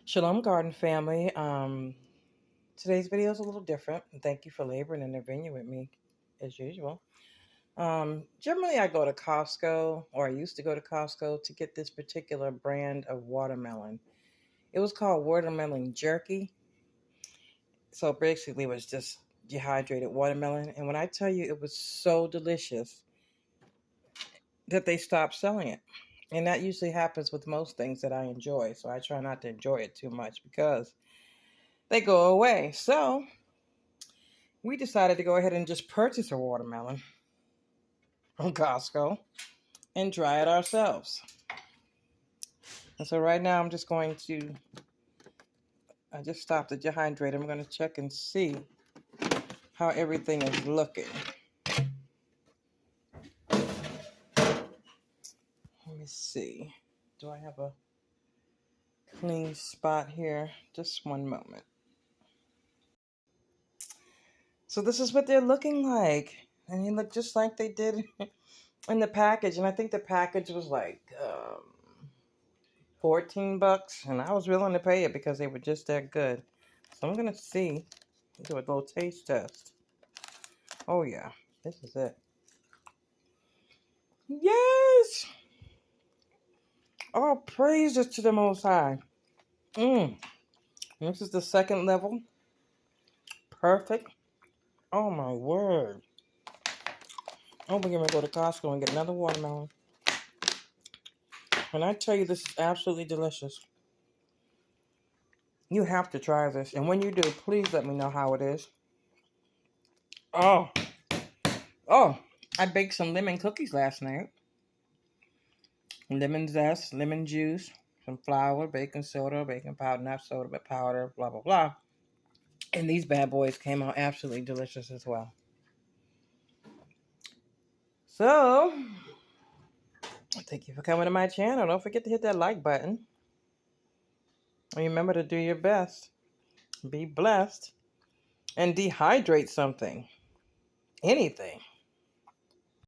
Shalom Garden family. Today's video is a little different. Thank you for laboring in the vineyard with me as usual. Generally I go to Costco, or I used to go to Costco to get this particular brand of watermelon. It was called watermelon Jerky. So basically it was just dehydrated watermelon. And when I tell you it was so delicious that they stopped selling it. And that usually happens with most things that I enjoy. So I try not to enjoy it too much because they go away. So we decided to go ahead and just purchase a watermelon from Costco and dry it ourselves. And so right now I'm just going to, I just stopped the dehydrator. I'm going to check and see how everything is looking. Let me see. Do I have a clean spot here? Just one moment. So this is what they're looking like. And they look just like they did in the package. And I think the package was like $14, and I was willing to pay it because they were just that good. So I'm gonna do a little taste test. Oh yeah, this is it. Yes! All praises to the Most High. This is the second level. Perfect. Oh my word. Oh, we're gonna go to Costco and get another watermelon. And I tell you, this is absolutely delicious. You have to try this. And when you do, please let me know how it is. Oh, I baked some lemon cookies last night. Lemon zest, lemon juice, some flour, baking soda, baking powder, not soda, but powder, blah, blah, blah. And these bad boys came out absolutely delicious as well. So, thank you for coming to my channel. Don't forget to hit that like button. And remember to do your best. Be blessed. And dehydrate something. Anything.